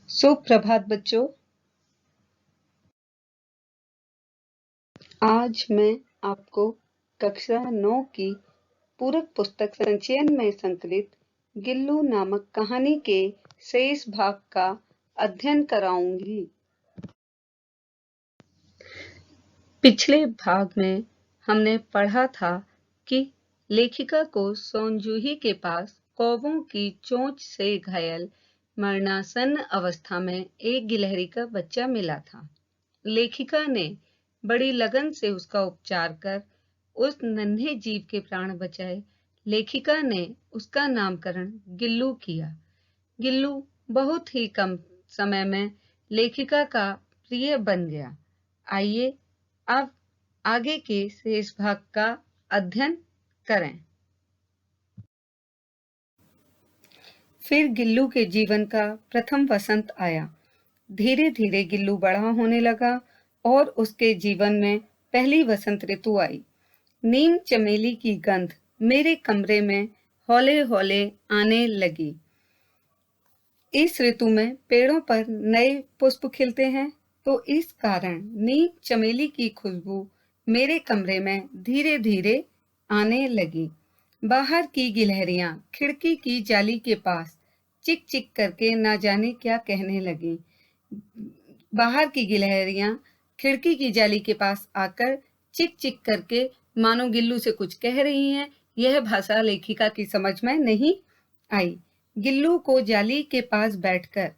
सुप्रभात बच्चों। आज मैं आपको कक्षा 9 की पूरक पुस्तक संचयन में संकलित गिल्लू नामक कहानी के शेष भाग का अध्ययन कराऊंगी। पिछले भाग में हमने पढ़ा था कि लेखिका को सोनजूही के पास कौवों की चोंच से घायल मरणासन्न अवस्था में एक गिलहरी का बच्चा मिला था। लेखिका ने बड़ी लगन से उसका उपचार कर उस नन्हे जीव के प्राण बचाए। लेखिका ने उसका नामकरण गिल्लू किया। गिल्लू बहुत ही कम समय में लेखिका का प्रिय बन गया। आइए अब आगे के शेष भाग का अध्ययन करें। फिर गिल्लू के जीवन का प्रथम वसंत आया। धीरे धीरे गिल्लू बड़ा होने लगा और उसके जीवन में पहली वसंत ऋतु आई। नीम चमेली की गंध मेरे कमरे में हौले हौले आने लगी। इस ऋतु में पेड़ों पर नए पुष्प खिलते हैं, तो इस कारण नीम चमेली की खुशबू मेरे कमरे में धीरे धीरे आने लगी। बाहर की गिलहरियां खिड़की की जाली के पास चिक चिक करके ना जाने क्या कहने लगी। बाहर की गिलहरियां खिड़की की जाली के पास आकर चिक चिक करके मानो गिल्लू से कुछ कह रही हैं। यह भाषा लेखिका की समझ में नहीं आई। गिल्लू को जाली के पास बैठकर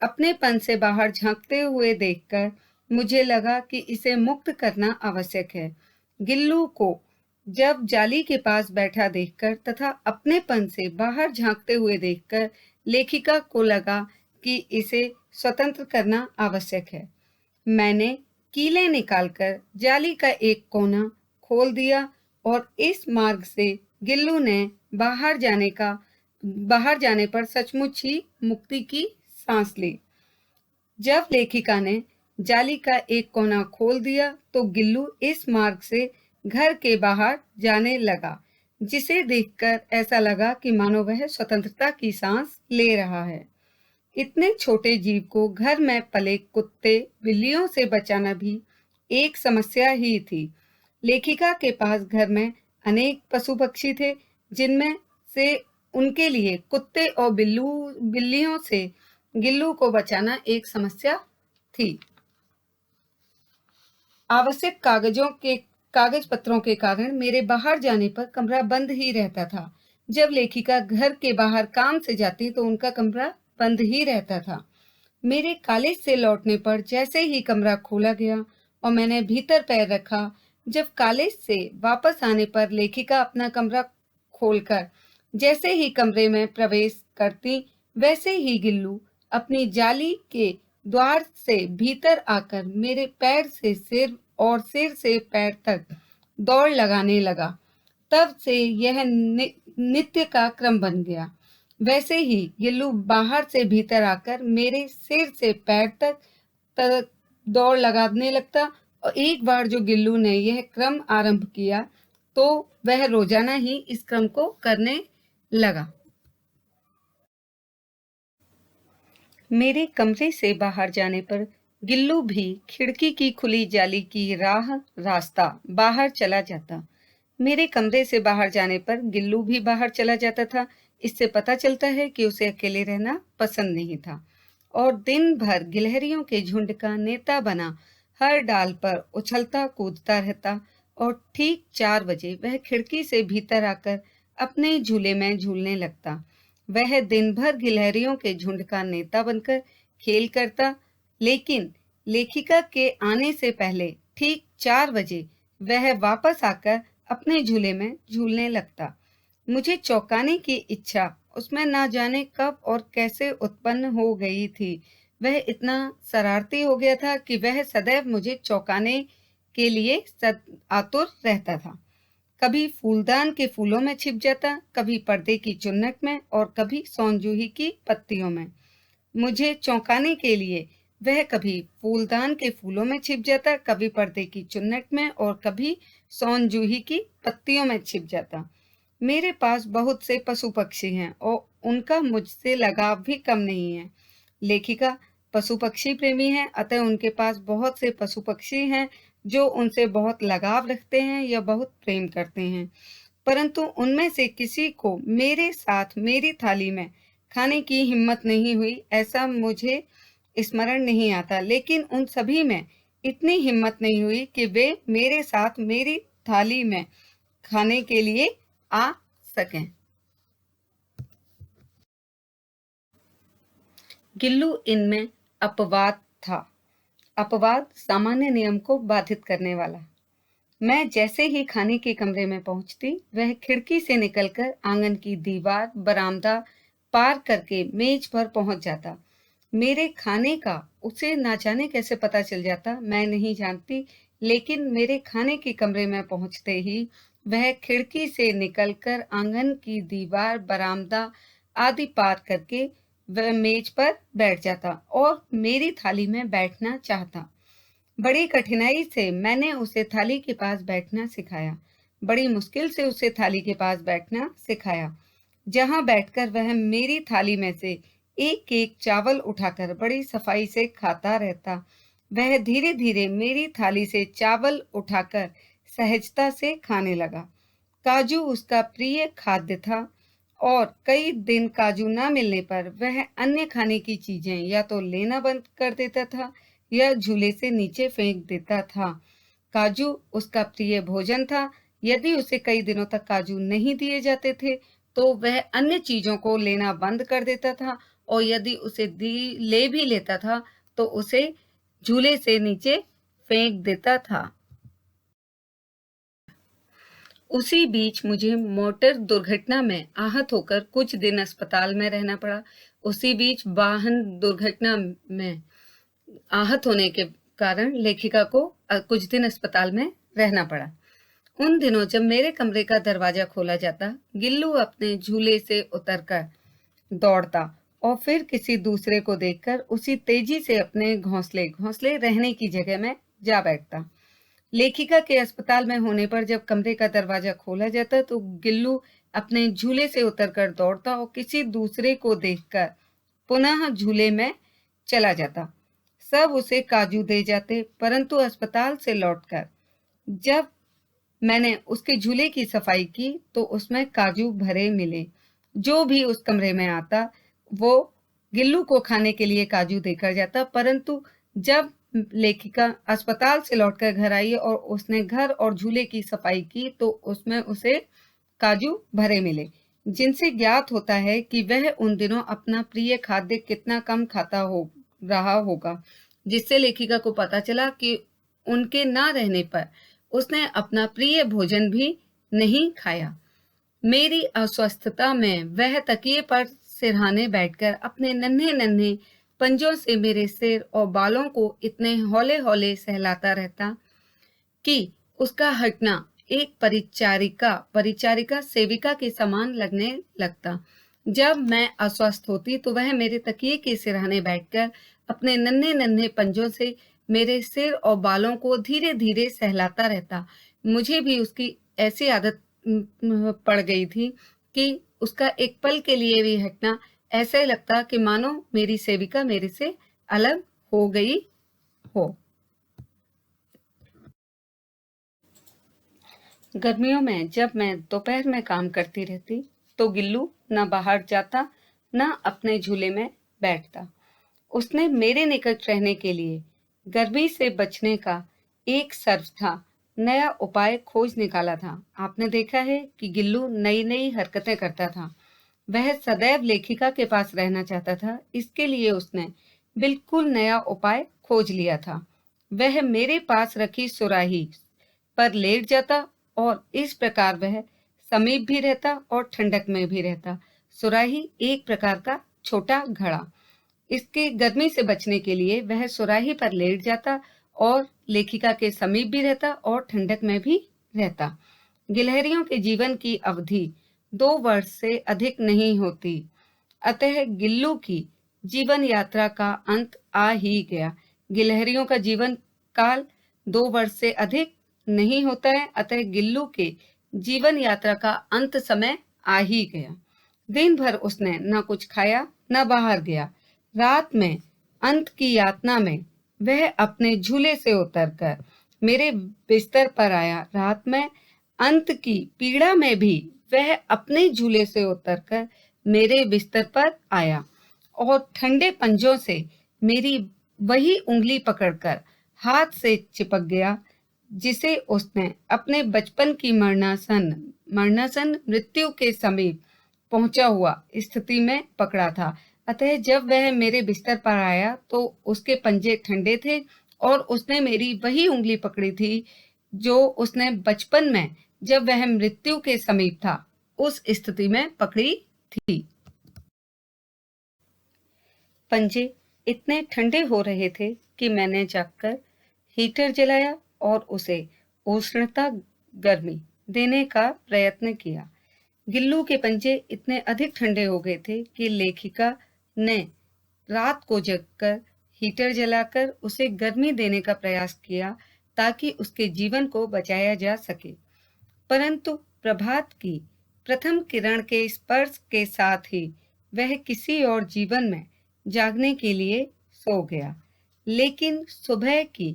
अपने पन से बाहर झांकते हुए देखकर मुझे लगा कि इसे मुक्त करना आवश्यक है। गिल्लू को जब जाली के पास बैठा देखकर तथा अपनेपन से बाहर झांकते हुए देखकर लेखिका को लगा कि इसे स्वतंत्र करना आवश्यक है। मैंने कीले निकालकर जाली का एक कोना खोल दिया और इस मार्ग से गिल्लू ने बाहर जाने पर सचमुच ही मुक्ति की सांस ली। जब लेखिका ने जाली का एक कोना खोल दिया तो गिल्लू इस मार्ग से घर के बाहर जाने लगा, जिसे देखकर ऐसा लगा कि मानो वह स्वतंत्रता की सांस ले रहा है। इतने छोटे जीव को घर में पले कुत्ते बिल्लियों से बचाना भी एक समस्या ही थी। लेखिका के पास घर में अनेक पशु पक्षी थे, जिनमें से उनके लिए कुत्ते और बिल्लियों से गिल्लू को बचाना एक समस्या थी। आवश्यक कागज पत्रों के कारण मेरे बाहर जाने पर कमरा बंद ही रहता था। जब लेखिका घर के बाहर काम से जाती तो उनका कमरा बंद ही रहता था। मेरे कॉलेज से लौटने पर जैसे ही कमरा खोला गया और मैंने भीतर पैर रखा, जब कॉलेज से वापस आने पर लेखिका अपना कमरा खोलकर जैसे ही कमरे में प्रवेश करती, वैसे ही गिल्लू अपनी जाली के द्वार से भीतर आकर मेरे पैर से सिर और सिर से पैर तक दौड़ लगाने लगा। तब से यह नित्य का क्रम बन गया। वैसे ही गिल्लू बाहर से भीतर आकर मेरे सिर से पैर तक दौड़ लगाने लगता और एक बार जो गिल्लू ने यह क्रम आरंभ किया तो वह रोजाना ही इस क्रम को करने लगा। मेरे कमरे से बाहर जाने पर गिल्लू भी खिड़की की खुली जाली की रास्ता बाहर चला जाता। मेरे कमरे से बाहर जाने पर गिल्लू भी बाहर चला जाता था। इससे पता चलता है कि उसे अकेले रहना पसंद नहीं था और दिन भर गिलहरियों के झुंड का नेता बना हर डाल पर उछलता कूदता रहता और ठीक 4 बजे वह खिड़की से भीतर आकर अपने झूले में झूलने लगता। वह दिन भर गिलहरियों के झुंड का नेता बनकर खेल करता, लेकिन लेखिका के आने से पहले ठीक 4 बजे वह वापस आकर अपने झूले में झूलने लगता। मुझे चौंकाने की इच्छा उसमें ना जाने कब और कैसे उत्पन्न हो गई थी। वह इतना शरारती हो गया था कि वह सदैव मुझे चौंकाने के लिए आतुर रहता था। कभी फूलदान के फूलों में छिप जाता, कभी पर्दे की चुन्नट में और कभी सोनजूही की पत्तियों में। मुझे चौंकाने के लिए वह कभी फूलदान के फूलों में छिप जाता, कभी पर्दे की चुन्नट में और कभी सोनजूही की पत्तियों में छिप जाता। मेरे पास बहुत से पशु पक्षी हैं और उनका मुझसे लगाव भी कम नहीं है। लेखिका पशु पक्षी प्रेमी हैं, अतः उनके पास बहुत से पशु पक्षी हैं जो उनसे बहुत लगाव रखते हैं या बहुत प्रेम करते हैं, परंतु उनमें से किसी को मेरे साथ मेरी थाली में खाने की हिम्मत नहीं हुई, ऐसा मुझे स्मरण नहीं आता। लेकिन उन सभी में इतनी हिम्मत नहीं हुई कि वे मेरे साथ मेरी थाली में खाने के लिए आ सकें। गिल्लू इनमें अपवाद था। अपवाद सामान्य नियम को बाधित करने वाला। मैं जैसे ही खाने के कमरे में पहुंचती, वह खिड़की से निकलकर आंगन की दीवार, बरामदा पार करके मेज पर पहुंच जाता। मेरे खाने का उसे ना जाने कैसे पता चल जाता, मैं नहीं जानती, लेकिन मेरे खाने के कमरे में पहुंचते ही वह खिड़की से निकलकर आंगन की दीवार, बरामदा आदि पार करके वह मेज पर बैठ जाता और मेरी थाली में बैठना चाहता। बड़ी कठिनाई से मैंने उसे थाली के पास बैठना सिखाया। बड़ी मुश्किल से उसे थाली के पास बैठना सिखाया, जहां बैठकर वह मेरी थाली में से एक एक चावल उठाकर बड़ी सफाई से खाता रहता। वह धीरे धीरे मेरी थाली से चावल उठाकर सहजता से खाने लगा। काजू उसका प्रिय खाद्य था और कई दिन काजू न मिलने पर वह अन्य खाने की चीजें या तो लेना बंद कर देता था या झूले से नीचे फेंक देता था। काजू उसका प्रिय भोजन था। यदि उसे कई दिनों तक काजू नहीं दिए जाते थे तो वह अन्य चीजों को लेना बंद कर देता था, और यदि उसे ले भी लेता था तो उसे झूले से नीचे फेंक देता था। उसी बीच मुझे मोटर दुर्घटना में आहत होकर कुछ दिन अस्पताल में रहना पड़ा। उसी बीच वाहन दुर्घटना में आहत होने के कारण लेखिका को कुछ दिन अस्पताल में रहना पड़ा। उन दिनों जब मेरे कमरे का दरवाजा खोला जाता, गिल्लू अपने झूले से उतरकर दौड़ता और फिर किसी दूसरे को देखकर उसी तेजी से अपने घोंसले रहने की जगह में जा बैठता। लेखिका के अस्पताल में होने पर जब कमरे का दरवाजा खोला जाता तो गिल्लू अपने झूले से उतरकर दौड़ता और किसी दूसरे को देखकर पुनः झूले में चला जाता। सब उसे काजू दे जाते, परंतु अस्पताल से लौटकर जब मैंने उसके झूले की सफाई की तो उसमें काजू भरे मिले। जो भी उस कमरे में आता वो गिल्लू को खाने के लिए काजू देकर जाता, परंतु जब लेखिका अस्पताल से लौटकर घर आई और उसने घर और झूले की सफाई की तो उसमें उसे काजू भरे मिले, जिनसे ज्ञात होता है कि वह उन दिनों अपना प्रिय खाद्य कितना कम खाता रहा होगा, जिससे लेखिका को पता चला कि उनके ना रहने पर उसने अपना प्रिय भोजन भी नहीं खाया। मेरी अस्वस्थता में वह तकिए पर सिरहाने बैठकर अपने नन्हे नन्हे पंजों से मेरे सिर और बालों को इतने हौले हौले सहलाता रहता कि उसका हटना एक परिचारिका सेविका के समान लगने लगता। जब मैं अस्वस्थ होती तो वह मेरे तकिए के सिरहाने बैठकर अपने नन्हे नन्हे पंजों से मेरे सिर और बालों को धीरे धीरे सहलाता रहता। मुझे भी उसकी ऐसी आदत पड़ गई थी कि उसका एक पल के लिए भी हटना ऐसा ही लगता कि मानो मेरी सेविका मेरे से अलग हो गई हो। गर्मियों में जब मैं दोपहर में काम करती रहती तो गिल्लू न बाहर जाता न अपने झूले में बैठता। उसने मेरे निकट रहने के लिए गर्मी से बचने का एक सर्वथा नया उपाय खोज निकाला था। आपने देखा है कि गिल्लू नई नई हरकतें करता था। वह सदैव लेखिका के पास रहना चाहता था, इसके लिए उसने बिल्कुल नया उपाय खोज लिया था। वह मेरे पास रखी सुराही पर लेट जाता और इस प्रकार वह समीप भी रहता और ठंडक में भी रहता। सुराही एक प्रकार का छोटा घड़ा। इसके गर्मी से बचने के लिए वह सुराही पर लेट जाता और लेखिका के समीप भी रहता और ठंडक में भी रहता। गिलहरियों के जीवन की अवधि 2 वर्ष से अधिक नहीं होती, अतः गिल्लू की जीवन यात्रा का अंत आ ही गया। गिलहरियों का जीवन काल 2 वर्ष से अधिक नहीं होता है, अतः गिल्लू के जीवन यात्रा का अंत समय आ ही गया। दिन भर उसने न कुछ खाया न बाहर गया। रात में अंत की यातना में वह अपने झूले से उतरकर मेरे बिस्तर पर आया। रात में अंत की पीड़ा में भी वह अपने झूले से उतरकर मेरे बिस्तर पर आया और ठंडे पंजों से मेरी वही उंगली पकड़कर हाथ से चिपक गया जिसे उसने अपने बचपन की मरणासन मृत्यु के समीप पहुंचा हुआ स्थिति में पकड़ा था। अतः जब वह मेरे बिस्तर पर आया तो उसके पंजे ठंडे थे और उसने मेरी वही उंगली पकड़ी थी जो उसने बचपन में जब वह मृत्यु के समीप था उस स्थिति में पकड़ी थी। पंजे इतने ठंडे हो रहे थे कि मैंने जाकर हीटर जलाया और उसे उष्णता गर्मी देने का प्रयत्न किया। गिल्लू के पंजे इतने अधिक ठंडे हो गए थे कि लेखिका ने रात को जगकर हीटर जलाकर उसे गर्मी देने का प्रयास किया ताकि उसके जीवन को बचाया जा सके। परंतु प्रभात की प्रथम किरण के स्पर्श के साथ ही वह किसी और जीवन में जागने के लिए सो गया। लेकिन सुबह की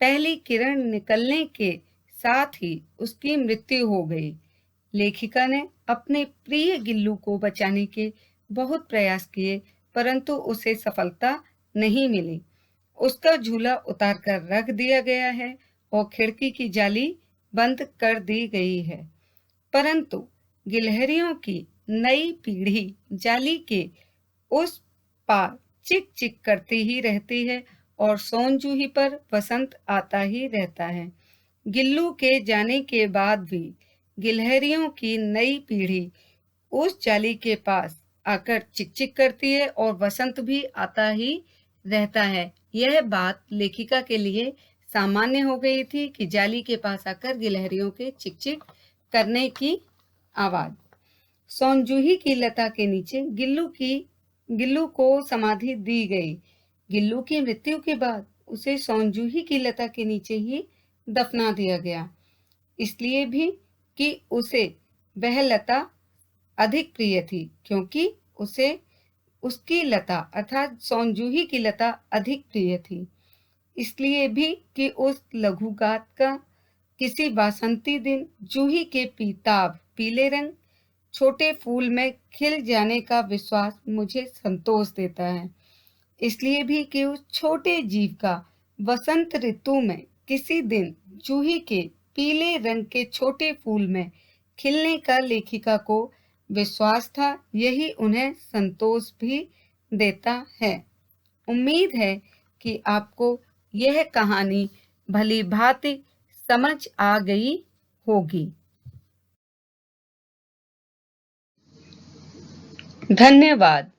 पहली किरण निकलने के साथ ही उसकी मृत्यु हो गई। लेखिका ने अपने प्रिय गिल्लू को बचाने के बहुत प्रयास किए परंतु उसे सफलता नहीं मिली। उसका झूला उतारकर रख दिया गया है और खिड़की की जाली बंद कर दी गई है। परंतु गिलहरियों की नई पीढ़ी जाली के उस पार चिक चिक करती ही रहती है और सोनजूही पर वसंत आता ही रहता है। गिल्लू के जाने के बाद भी गिलहरियों की नई पीढ़ी उस जाली के पास आकर चिक चिक करती है और वसंत भी आता ही रहता है। यह बात लेखिका के लिए सामान्य हो गई थी कि जाली के पास आकर गिलहरियों के चिक चिक करने की आवाज। सोनजूही की लता के नीचे गिल्लू को समाधि दी गई। गिल्लू की मृत्यु के बाद उसे सोनजूही की लता के नीचे ही दफना दिया गया, इसलिए भी कि उसे वह लता अधिक प्रिय थी, क्योंकि उसे उसकी लता अर्थात सोनजूही की लता अधिक प्रिय थी। इसलिए भी कि उस लघुगात का किसी बासंती दिन जूही के पीताभ पीले रंग छोटे फूल में खिल जाने का विश्वास मुझे संतोष देता है। इसलिए भी कि उस छोटे जीव का वसंत ऋतु में किसी दिन जूही के पीले रंग के छोटे फूल में खिलने का लेखिका को विश्वास था, यही उन्हें संतोष भी देता है। उम्मीद है कि आपको यह कहानी भली भांति समझ आ गई होगी। धन्यवाद।